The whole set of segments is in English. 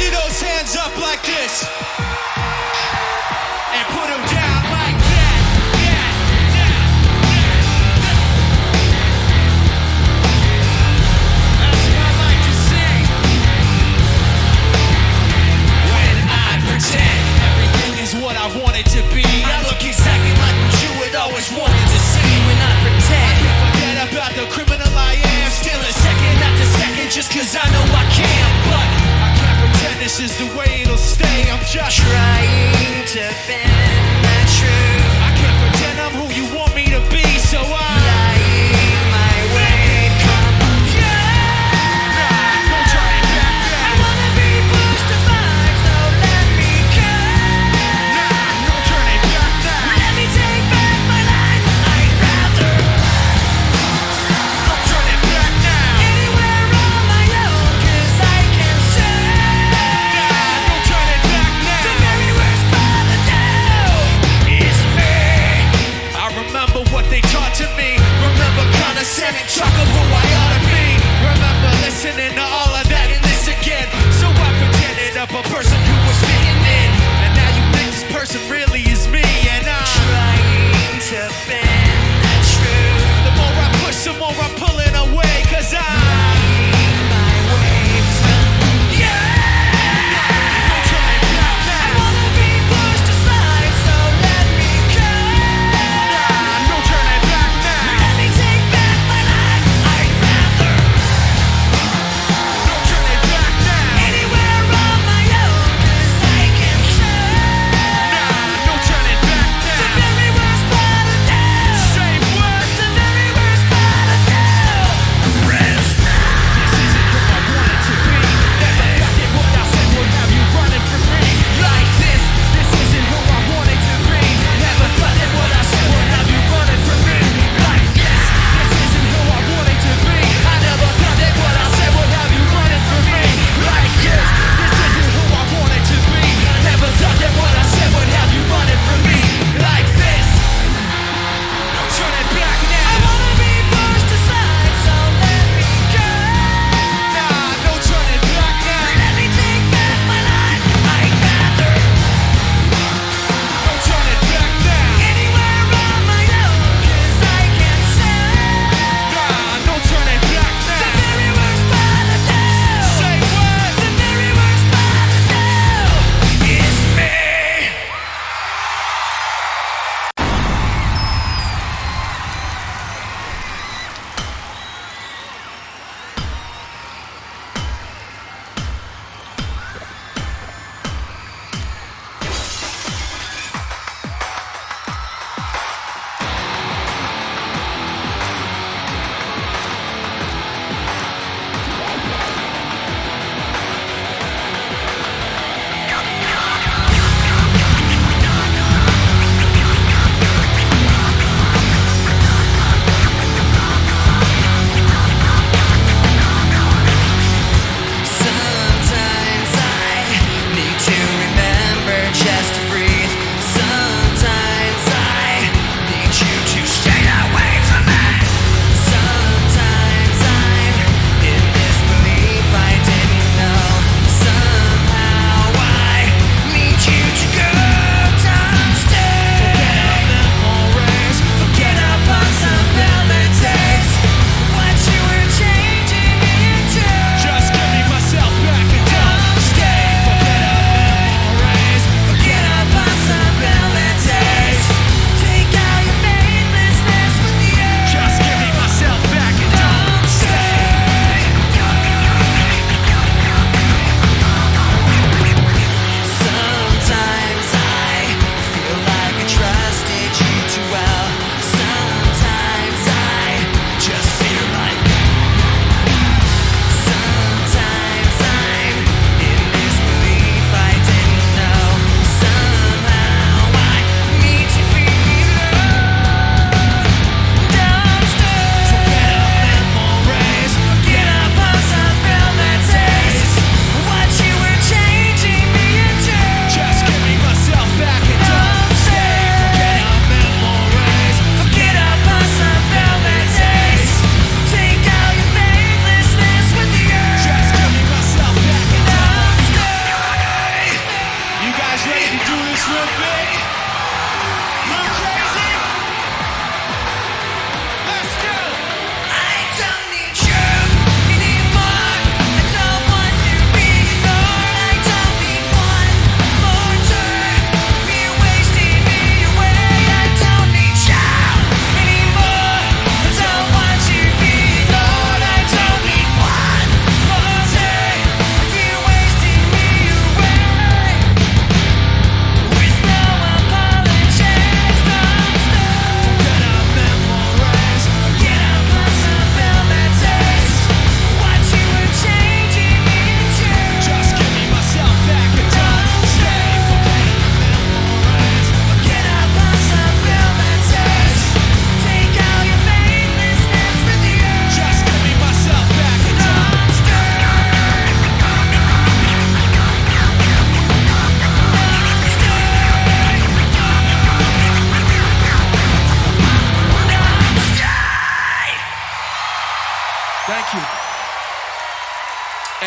see those hands up like this. And put them down like that. That's what I like to sing. When I pretend everything is what I want it to be, I look exactly like what you had always wanted to see. When I pretend, I can't forget about the criminal I am. Still a second after second just cause I know I can. But I can't pretend this is the way it'll stay. I'm just trying to bend the truth. I can't pretend I'm who you want me to be, so I'm lying my way. Come on, yeah. Nah, don't try it back then. I wanna be pushed to find, so let me go. Nah, don't turn it back now. Let me take back my life. I'd rather don't turn it back now. Anywhere on my own, cause I can say. Nah, don't turn it back now. The very worst part of now.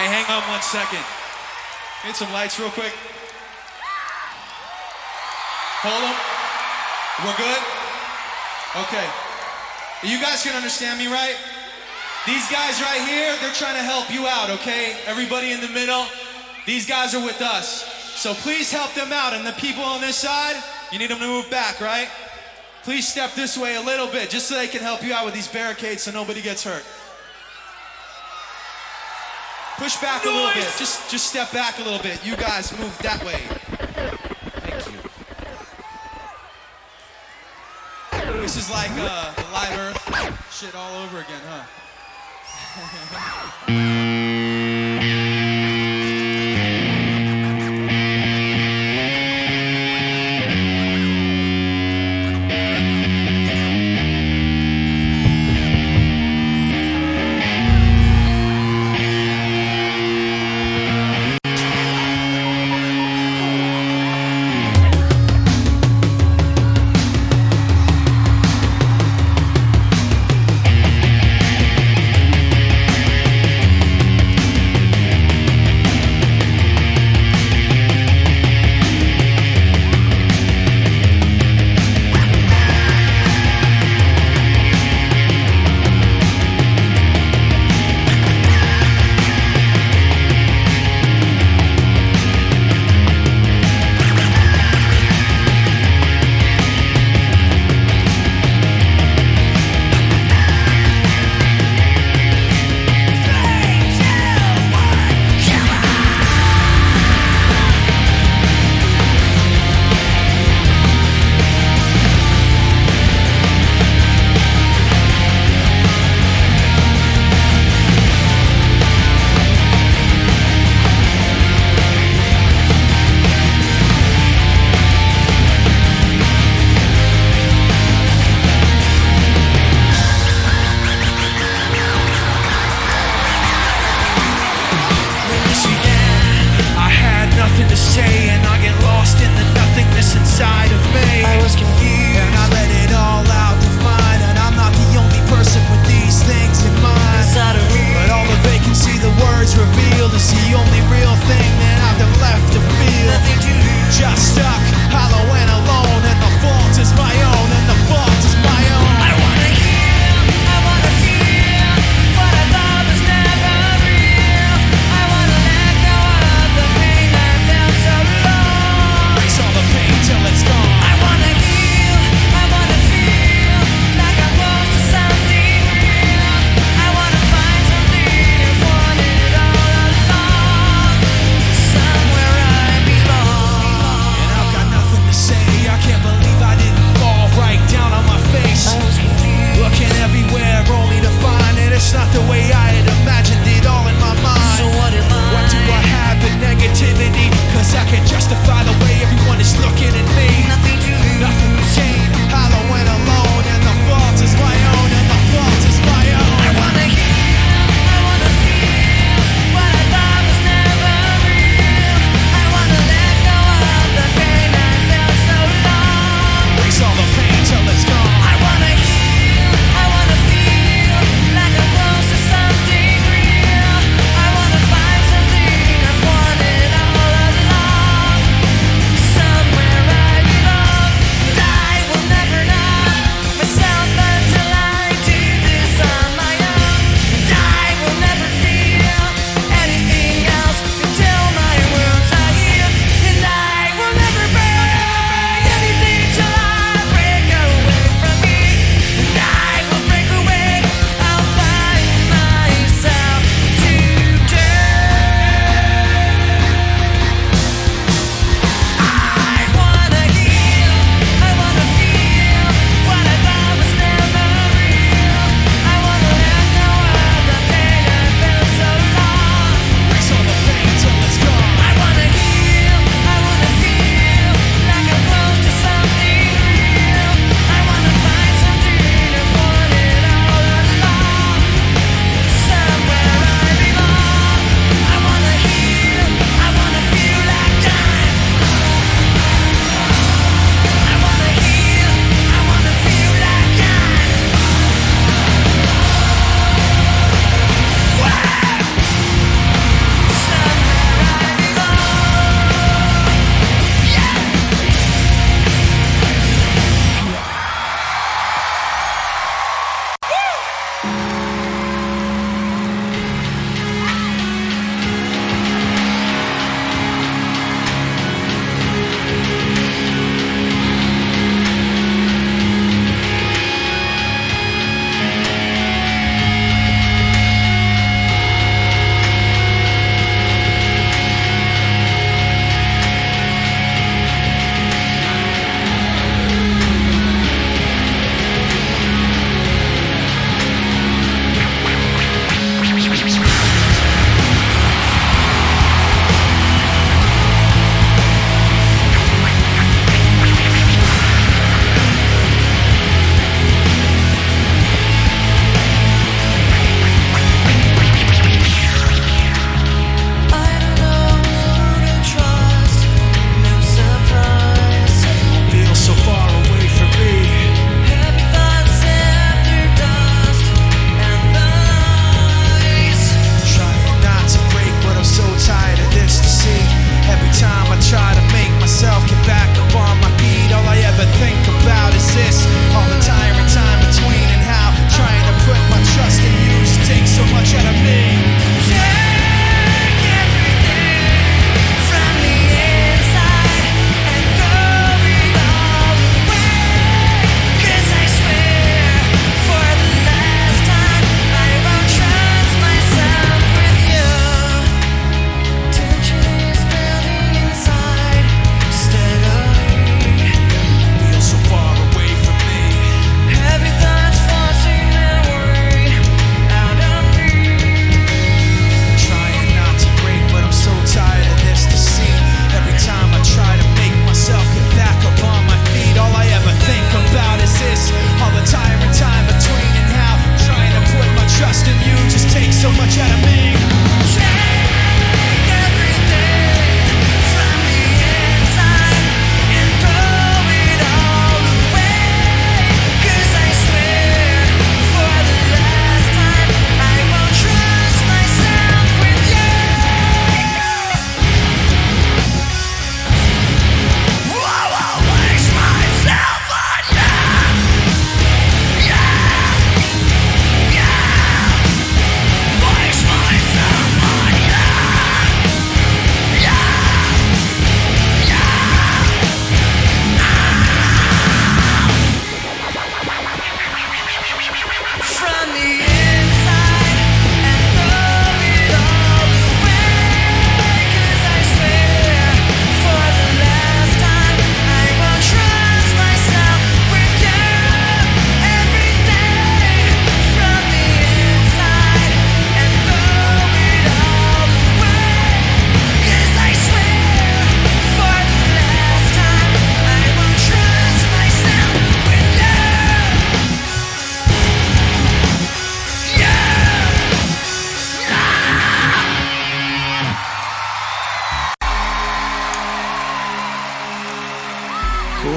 hang on 1 second. Get some lights real quick. Hold them. We're good? Okay. You guys can understand me, right? These guys right here, they're trying to help you out, okay? Everybody in the middle, these guys are with us. So please help them out. And the people on this side, you need them to move back, right? Please step this way a little bit, just so they can help you out with these barricades so nobody gets hurt. Push back a little bit. Just step back a little bit. You guys move that way. Thank you. This is like the Live Earth shit all over again, huh?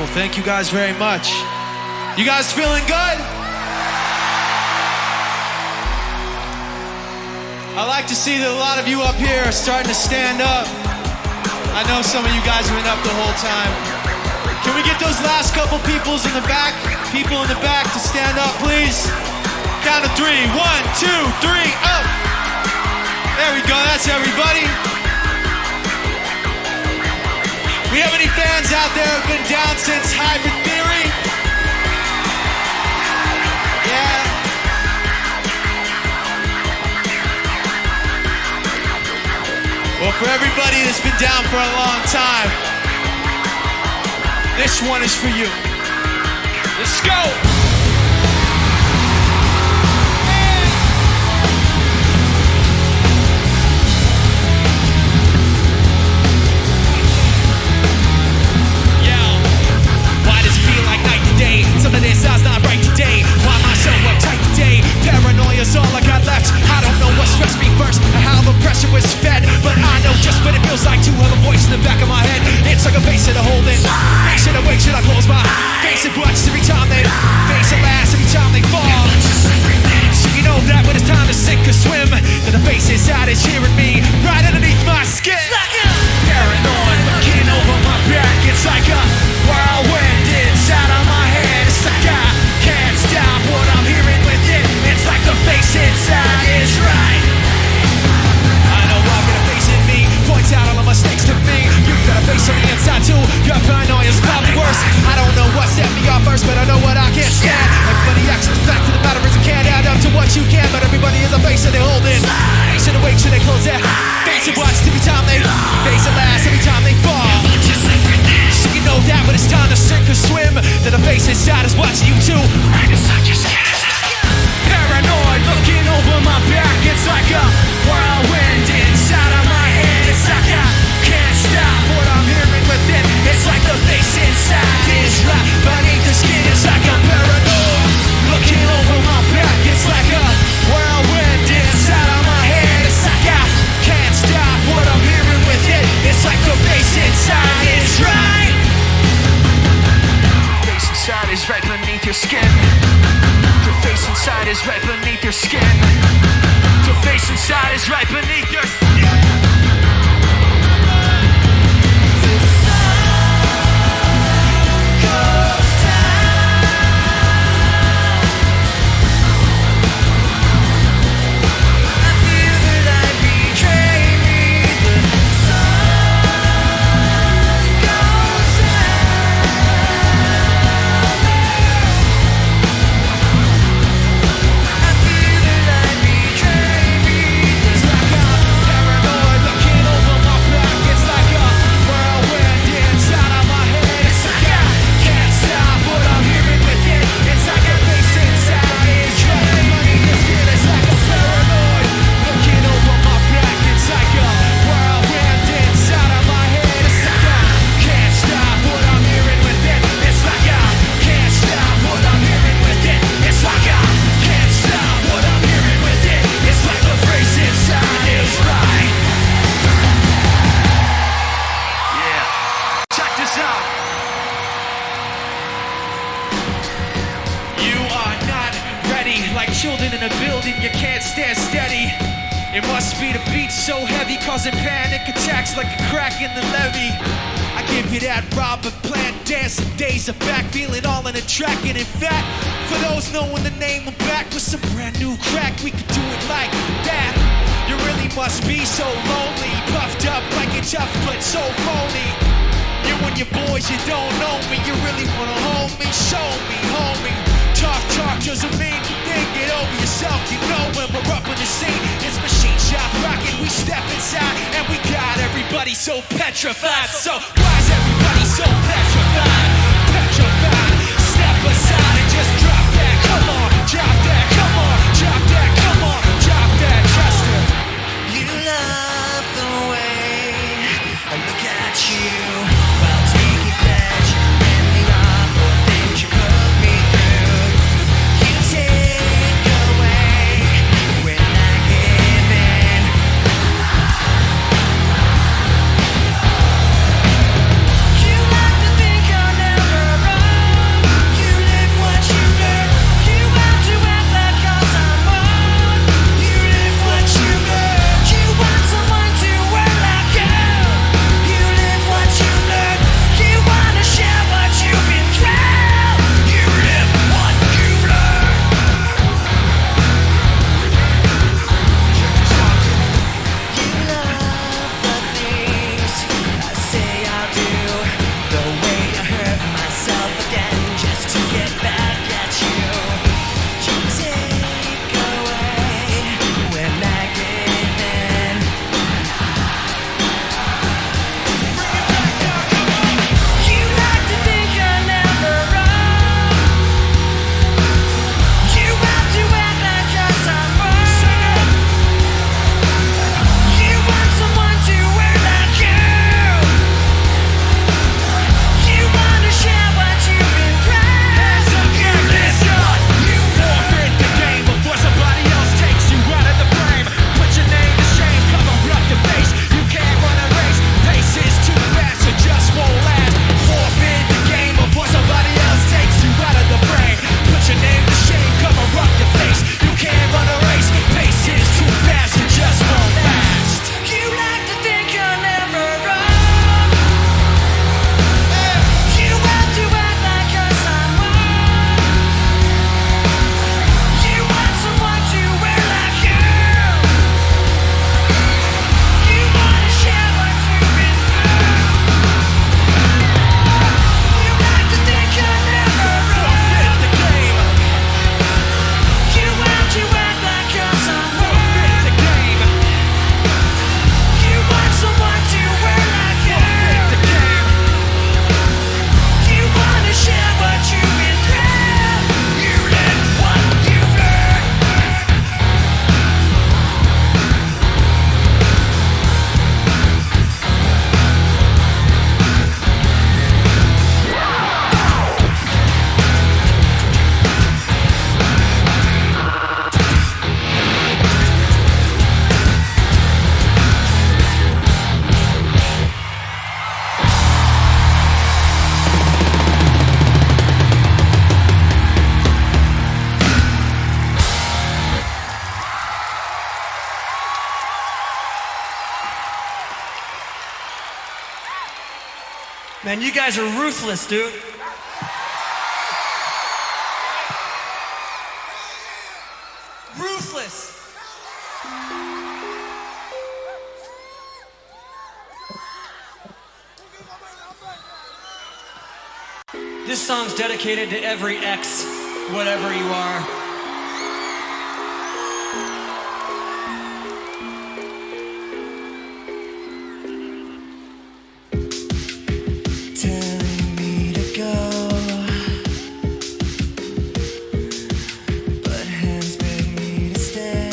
Cool, thank you guys very much. You guys feeling good? I like to see that a lot of you up here are starting to stand up. I know some of you guys have been up the whole time. Can we get those last couple people in the back to stand up, please? Count of 3. 1, 2, 3, up. There we go, that's everybody. We have any fans out there who've been down since Hybrid Theory? Yeah. Well, for everybody that's been down for a long time, this one is for you. Let's go! Some of this sounds not right today. Why am I so uptight today? Paranoia's all I got left. I don't know what stressed me first or how the pressure was fed, but I know just what it feels like to have a voice in the back of my head. It's like a face that I hold in. Should I wake? Should I close my face? It watches every time they face it last, every time they fall. So you know that when it's time to sink or swim, that the face inside is hearing me right underneath my skin. Paranoid, looking over my back. It's like a whirlwind inside of my head. It's like I can't stop what I'm hearing within. It's like the face inside is right. I know I've got a face in me, points out all the mistakes to me. You've got a face on the inside too. Your paranoia's probably worse. I don't know what set me off first, but I know what I can't stand. Everybody acts the fact of the matter is it can't add up to what you can, but everybody has a face that they hold in. Should awake, should they close their face and watch every time they face it last, every time they fall. So you know that when it's time to sink or swim, that the face inside is watching you too. Right inside your skin. Paranoid, looking over my back. It's like a whirlwind inside of my head. It's like I can't stop what I'm hearing within. It's like the face inside is right beneath the skin. It's like I'm paranoid, looking over my back. It's like a whirlwind inside of my head. It's like I can't stop what I'm hearing within. It's like the face inside is right. The face inside is right beneath your skin. The face inside is right beneath your skin. The face inside is right beneath your skin. Children in a building, you can't stand steady. It must be the beat so heavy, causing panic attacks like a crack in the levee. I give you that Robert Plant dancing days of back, feeling all in a track. And in fact, for those knowing the name, I'm back with some brand new crack. We could do it like that. You really must be so lonely, puffed up like you're tough but so phony. You and your boys, you don't know me. You really wanna hold me, show me, homie. Talk doesn't mean you think it over yourself. You know when we're up on the scene, it's machine shop rocking. We step inside and we got everybody so petrified. So why is everybody so petrified? Petrified. Step aside and just drop that. Come on, drop that. Come on, drop that. Come on, drop that. Trust it. You love the way I look at you while taking pleasure in the awful things you put me through. You take away when I give in. You like to think I'll never Man, you guys are ruthless, dude. Ruthless. This song's dedicated to every ex, whatever you are. Telling me to go, but hands beg me to stay.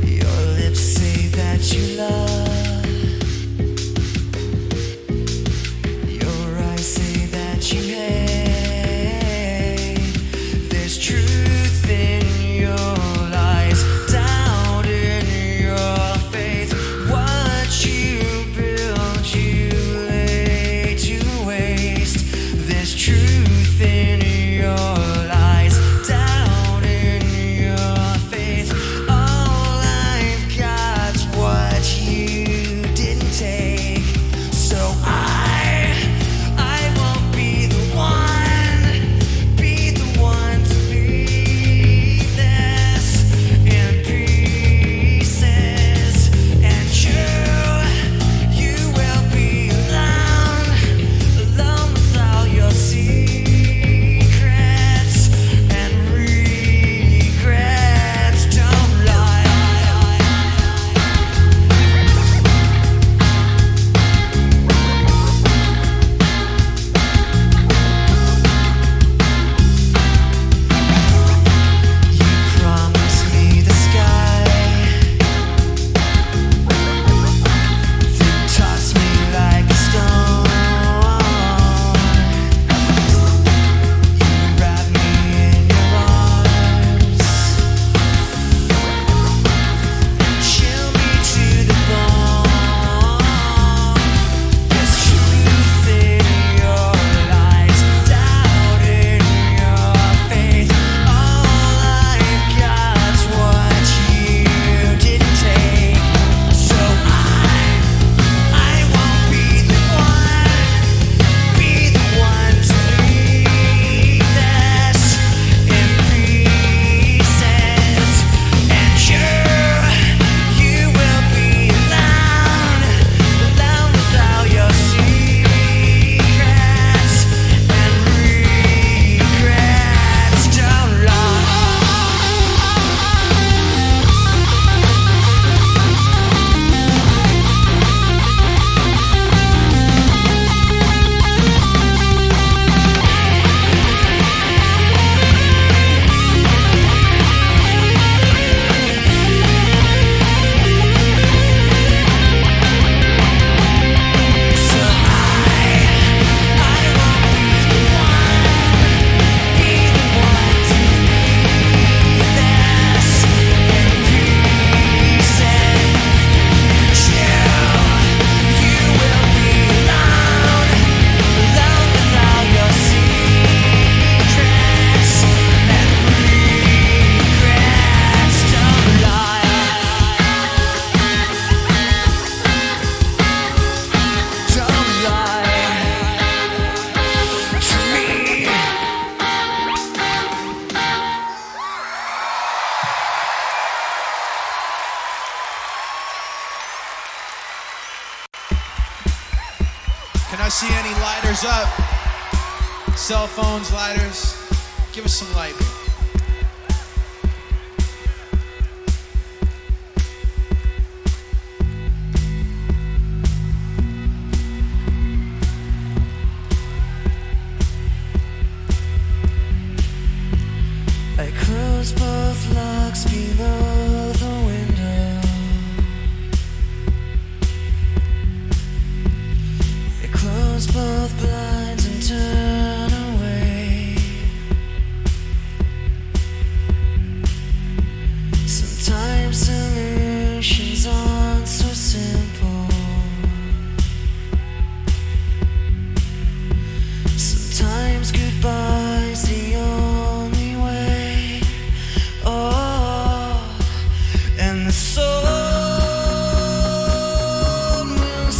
Your lips say that you love, your eyes say that you hate. There's truth in your lies, doubt in your faith. What you build, you lay to waste. There's truth in your lies, doubt in your faith. All I've got's what you didn't take. So I won't be the one to leave this in pieces. And you will be alone with all your secrets and regrets. Don't lie. You promised me the sky, then tossed me like a stone. You wrapped me in your arms, chill me to the bone. There's truth in your lies, doubt in your faith. All I've got's what you didn't take. So I won't be the one to leave this in pieces. And you will be alone with all your secrets and regrets. Don't Can I see any lighters up? Cell phones, lighters. Give us some light. I close both locks below the window. I close both blinds and turn away. Sometimes solutions aren't so simple. Sometimes goodbye's the only way. Oh, and the soul will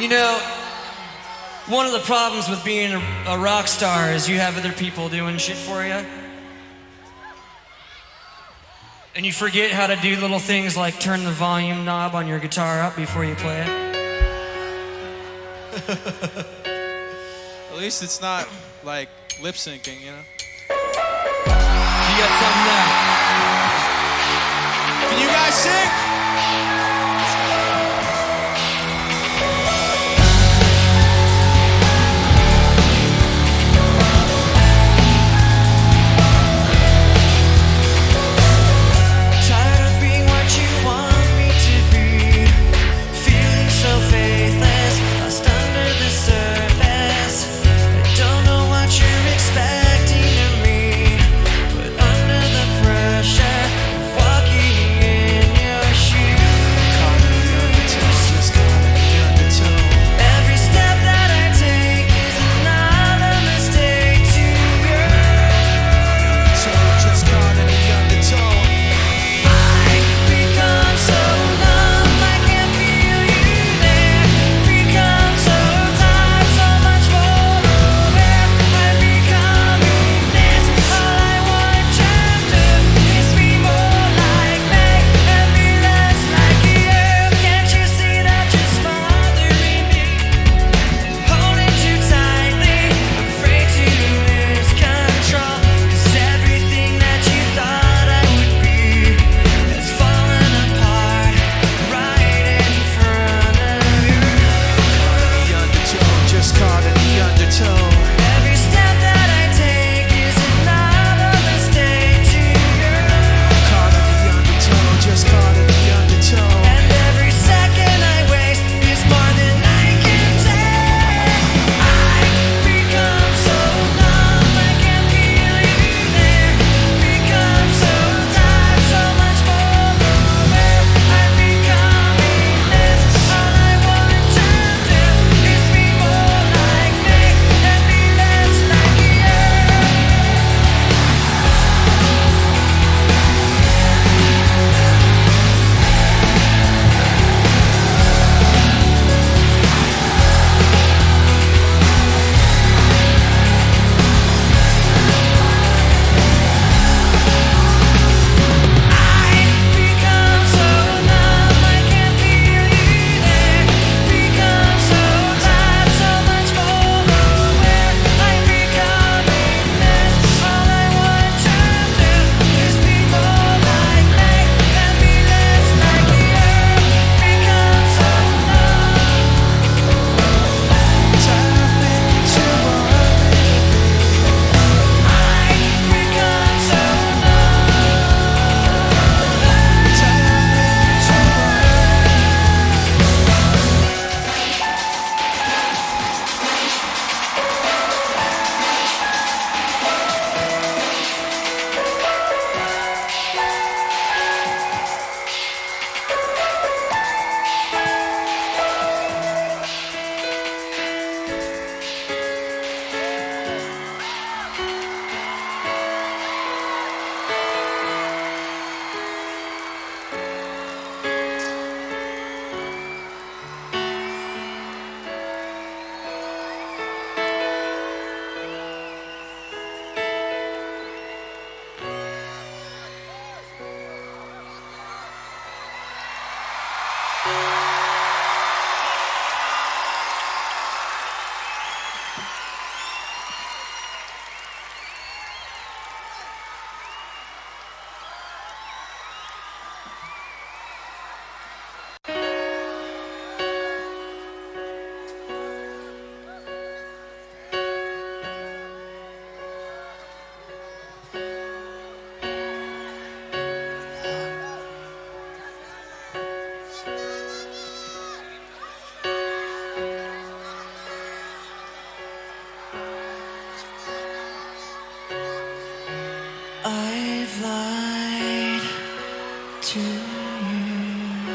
You know, one of the problems with being a rock star is you have other people doing shit for you. And you forget how to do little things like turn the volume knob on your guitar up before you play it. At least it's not like lip syncing, you know? You got something there. Can you guys sing? I've lied to you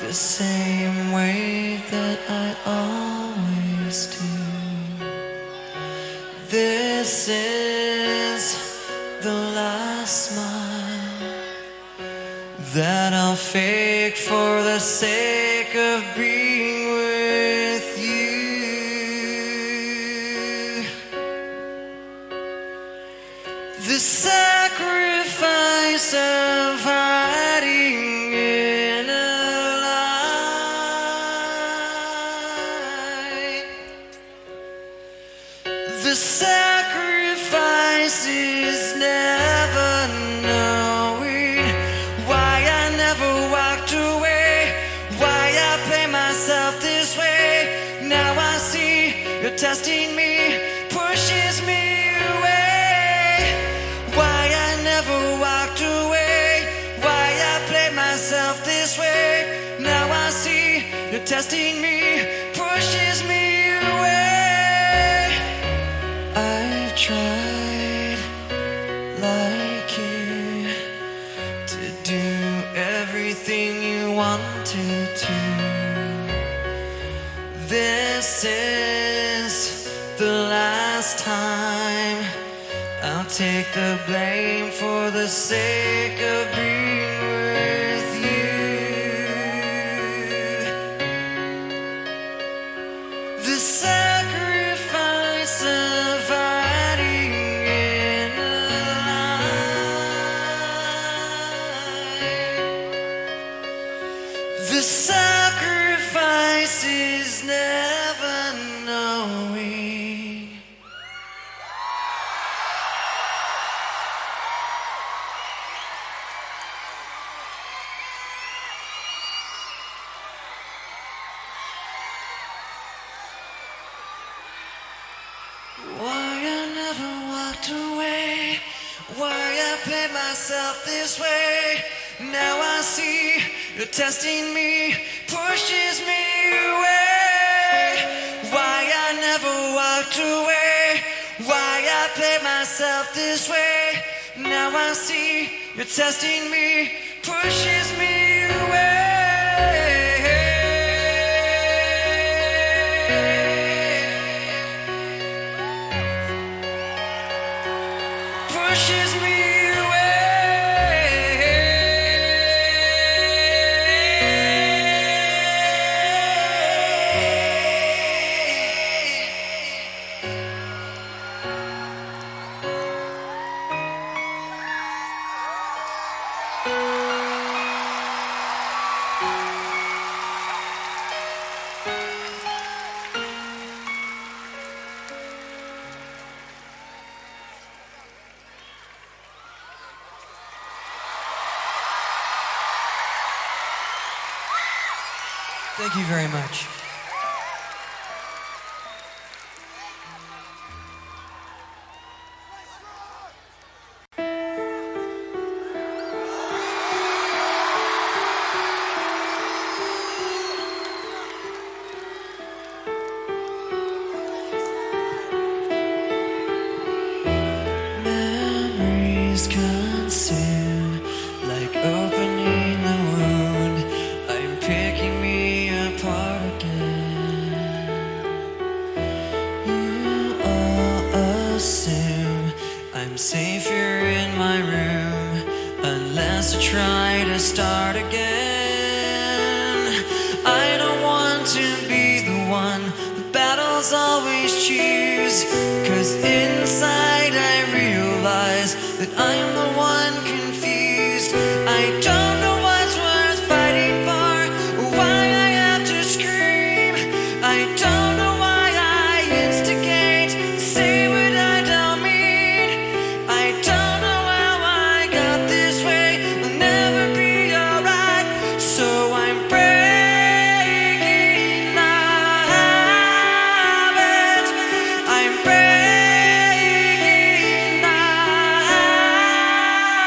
the same way that I always do. This is the last smile that I'll fake for the sake of being with sacrifice of hiding in a lie. The sacrifice is never knowing why I never walked away, why I play myself this way. Now I see you're testing me, pushes me away. Why I never walked away, why I play myself this way. Now I see you're testing me, pushes me away. I've tried like you to do everything you wanted to. This is the last time I'll take the blame for the sake of being with you. The sacrifice of hiding in a lie. The sacrifice is never knowing. Why I never walked away, why I played myself this way. Now I see you're testing me, pushes me away. Why I never walked away, why I played myself this way. Now I see you're testing me, pushes me away. Pushes me Thank you very much. Memories consume like opening the wound. I'm picking me apart again. You all assume I'm safe here in my room unless I try to start again. I don't want to be the one the battles always choose, 'cause inside I realize that I am the one confused. I don't know what's worth fighting for, why I have to scream. I don't know why I instigate, say what I don't mean. I don't know how I got this way, I'll never be alright. So I'm breaking my habit. I'm breaking my habit.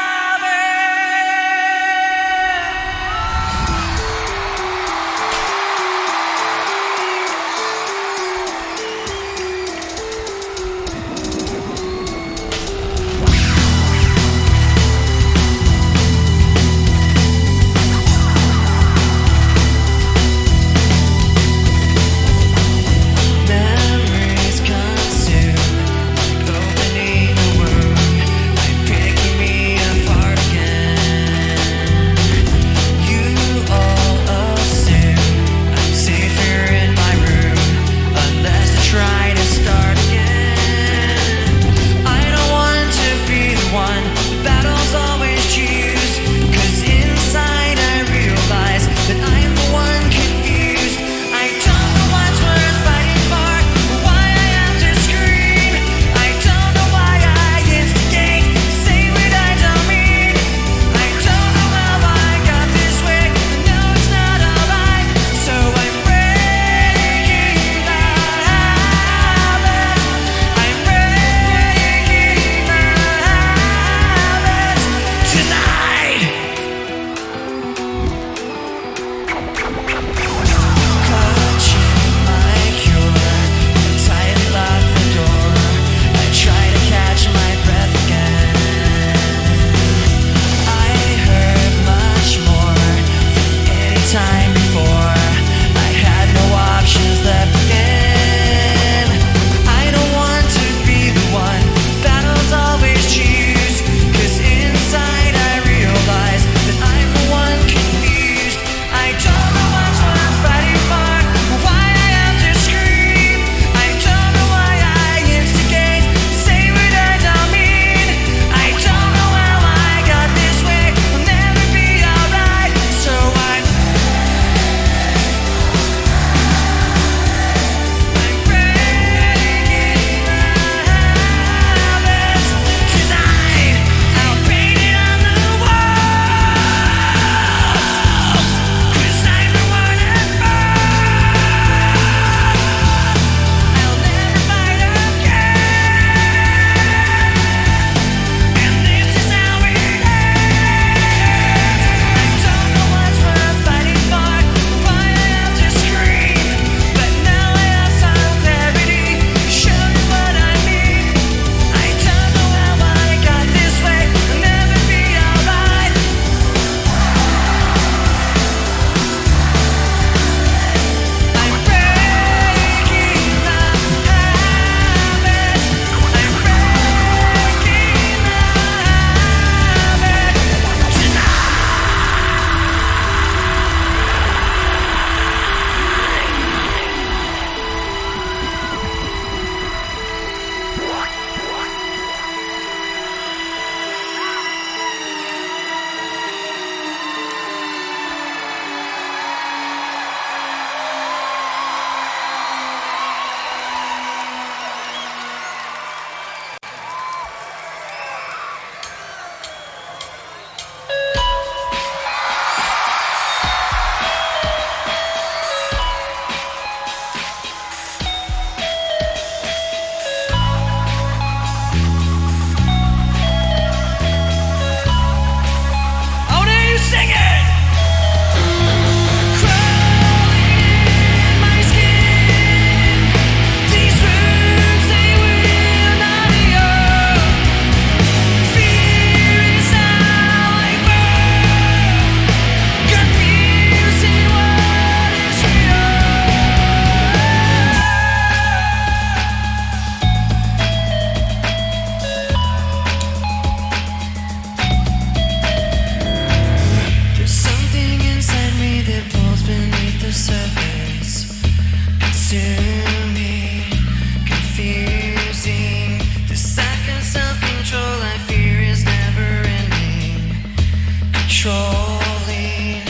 controlling.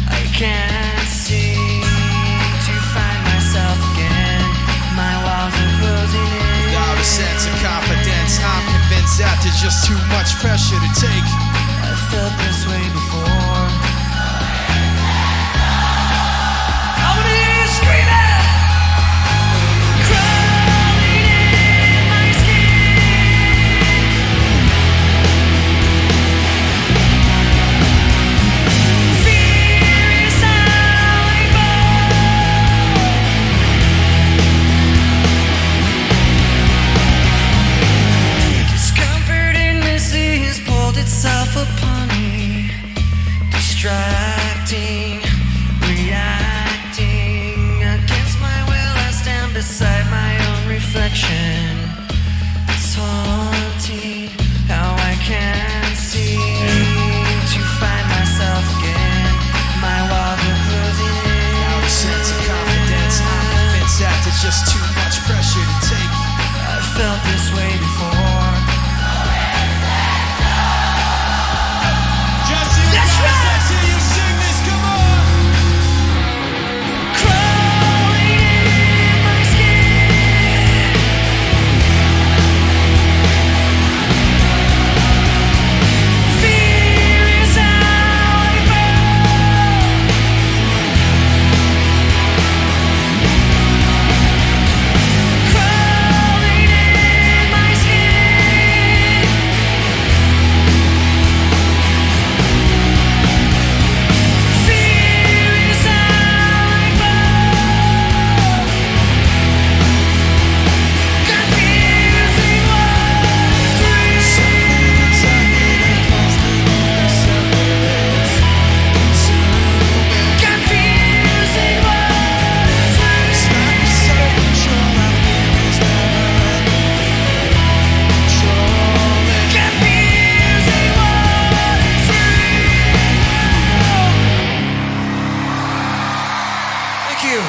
I can't seem to find myself again. My walls are closing in. Without a sense of confidence, I'm convinced that there's just too much pressure to take. I've felt this way before. I wanna hear you scream it! Crawling in my skin. Fear is how I fall. Discomfort in this has pulled itself upon me, distracting, reacting against my will. I stand beside my own reflection. It's haunting how I can't seem to find myself again. My walls are closing Without a sense of confidence, I'm convinced that there's just too much pressure to take. I've felt this way before. Just you That's guys, right. let's hear you sing this, come on! Crawling in my skin. Fear is how I fall. Crawling in my skin. Fear is how I fall. Confusing what's real. Confusing what's real. Confusing what's real. Thank you.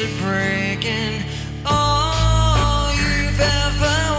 are breaking. All you've ever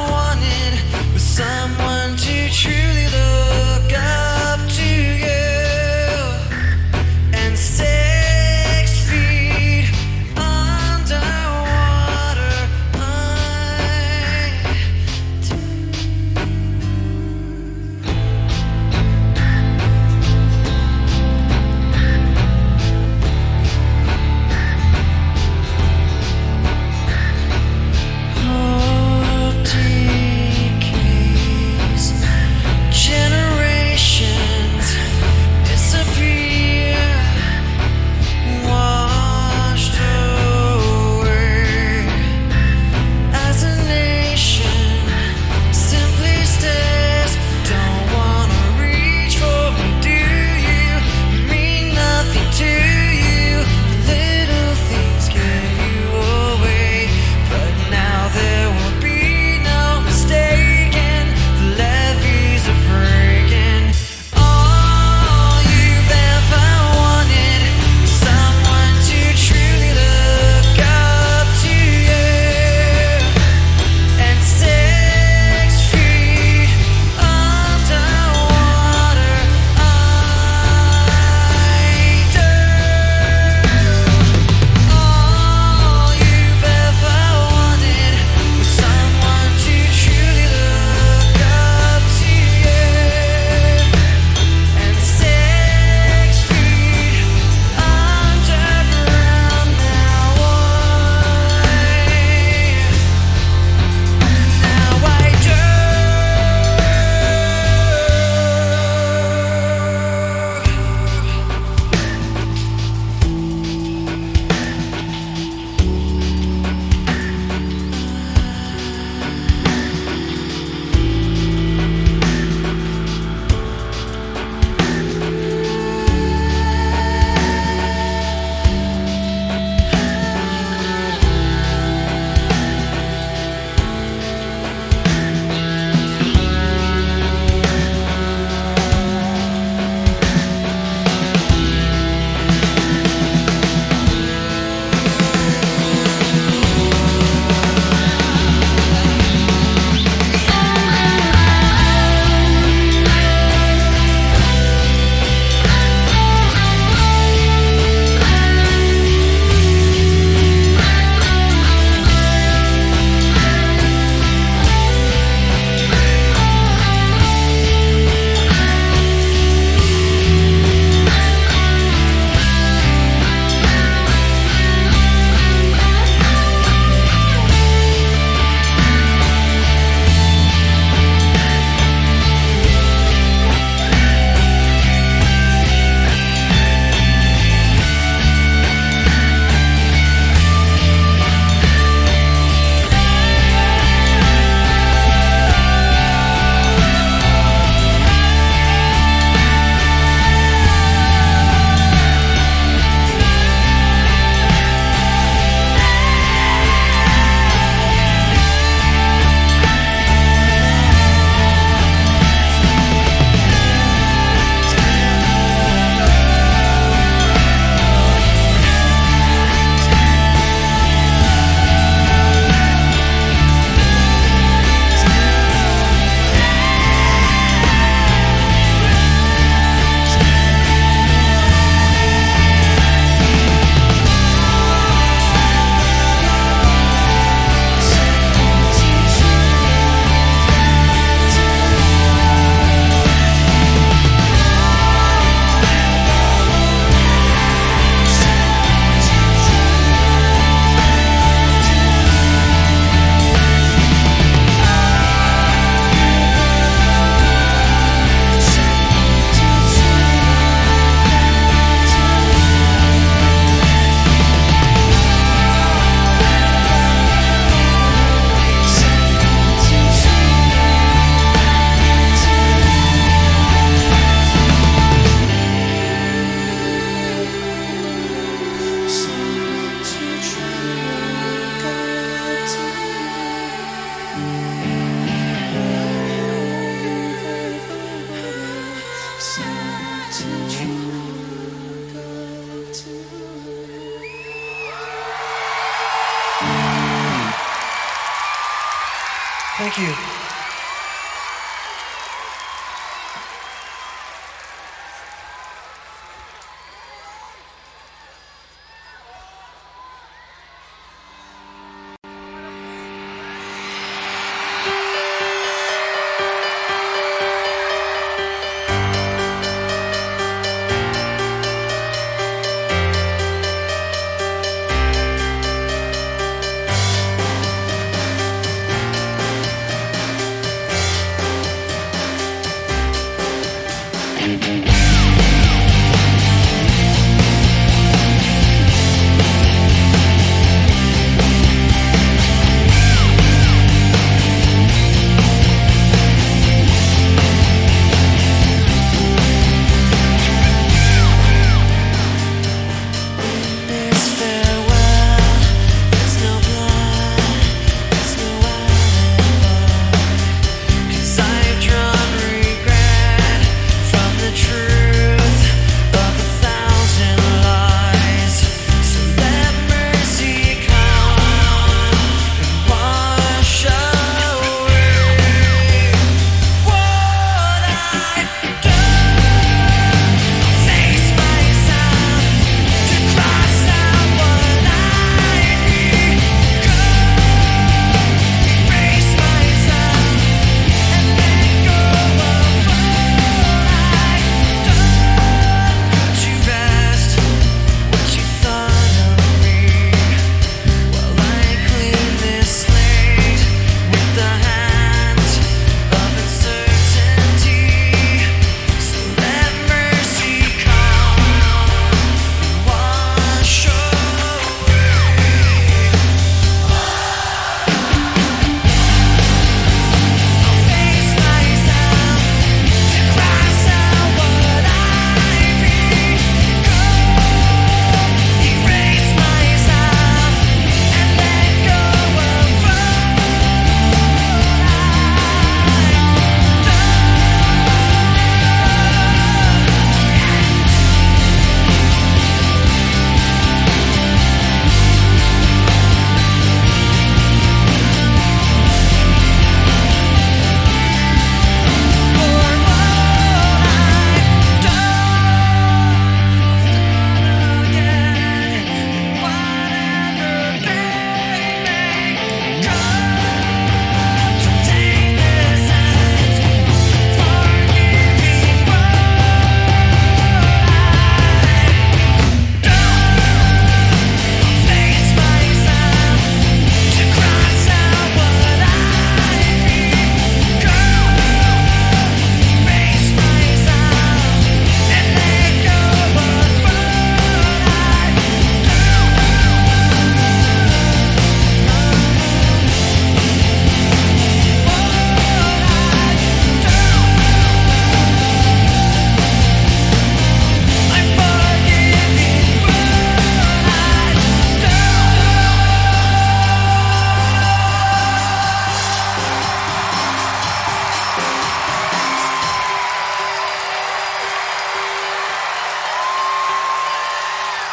Thank you.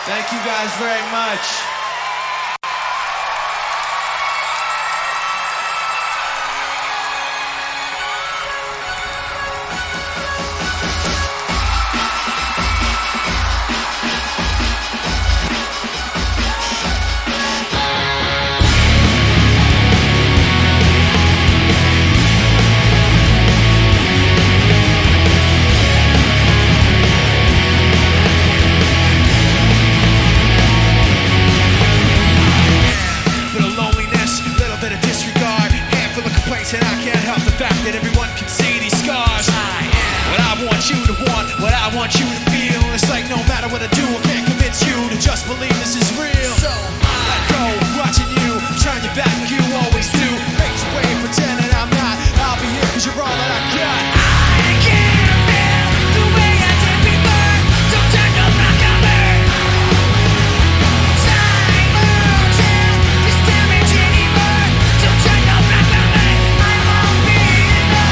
Thank you guys very much. And I can't help the fact that everyone can see these scars. What I want you to want, what I want you to feel. It's like no matter what I do, I can't convince you to just believe this is real. So I let go, watching you turn your back like you always do. Makes way pretending I'm not. I'll be here cause you're all that I got. I can't feel the way I did before. Don't turn your back on me. Time won't heal this damage anymore. Don't turn your back on me. I won't be enough.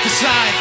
the sign.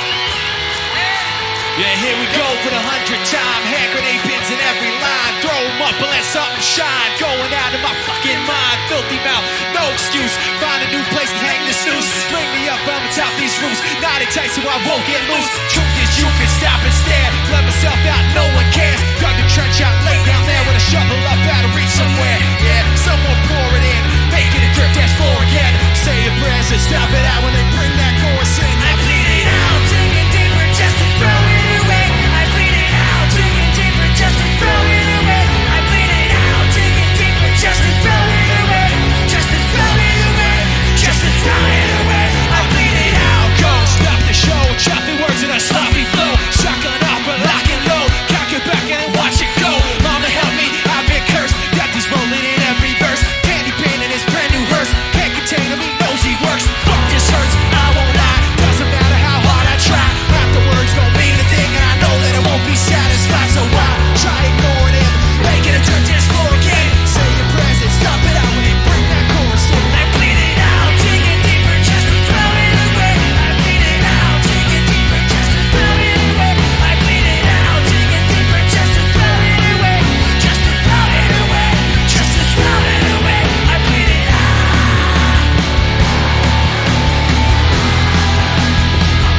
Yeah, here we go for the 100th time. Hand grenade pins in every line. Throw 'em up and let something shine. Going out of my fucking mind. Filthy mouth, no excuse. Find a new place to hang the snooze. Bring me up on the top these roofs. Knot it tight so I won't get loose. Truth is you can stop and stare. Let myself out, no one cares. Dug the trench out, lay down there with a shovel up out of reach somewhere. Yeah, someone pour it in. Make it a dirt dance floor again. Say your prayers and stop it out when they bring that chorus in. I bleed it out, digging deeper just to throw it away. I bleed it out, digging deeper just to throw it away. I bleed it out, digging deeper just to throw it away. Just to throw it away. Just to throw it away. I bleed it out. Go, stop the show. Choppy words in a sloppy flow. Shotgun up and lock and load. Cock it back and watch it go. Mama help me, I've been cursed. Got these rolling in every verse. Candy paint in his brand new hearse. Can't contain him, he knows he works. Fuck this hurts, I won't lie. Doesn't matter how hard I try. Half the words don't mean a thing, and I know that I won't be satisfied. So I try ignoring him, make it a dirt dance floor again. Say your prayers and stop it out when they bring that chorus in. I bleed it out, digging deeper just to throw it away. I bleed it out, digging deeper just to throw it away. I bleed it out, digging deeper just to throw it away. Just to throw it away. Just to throw it away. I bleed it out.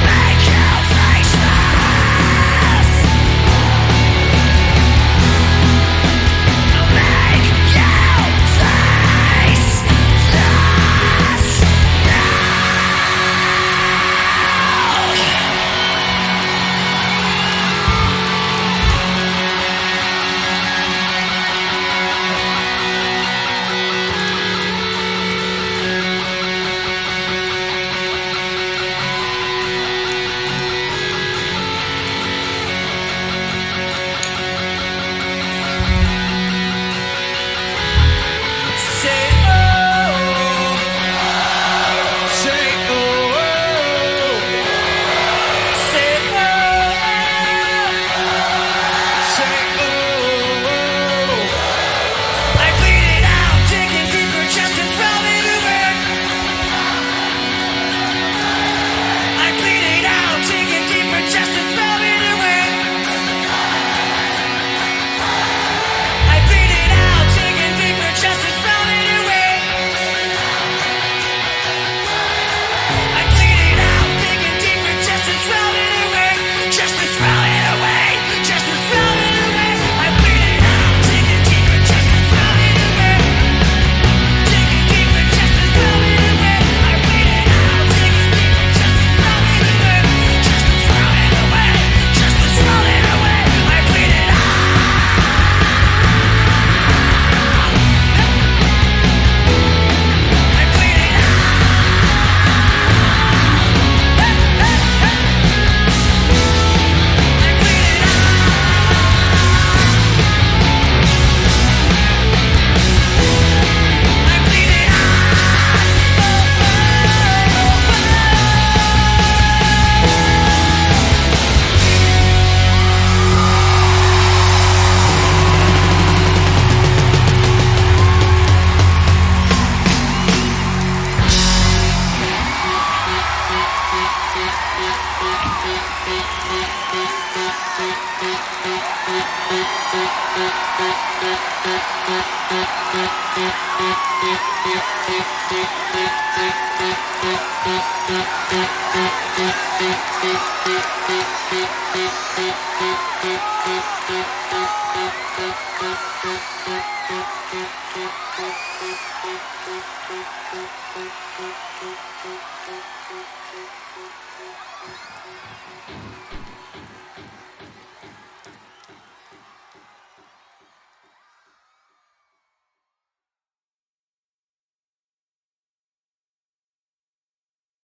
Make you face this. Make you face this. Say oh. Say oh, Say oh. say oh. I bleed it out, digging deeper just to throw it away. I bleed it out, digging deeper just to throw it away. I bleed it out, digging deeper just to throw it away. I bleed it out, digging deeper just to throw it away. Just to throw it away. Just to throw it away. I bleed it out, digging deeper just to throw it away. Digging deeper just to throw it away. I bleed it out, digging deeper just to throw it away. Just to throw it away. Just to throw it away. I bleed it out. I bleed it out. I bleed it out. I bleed it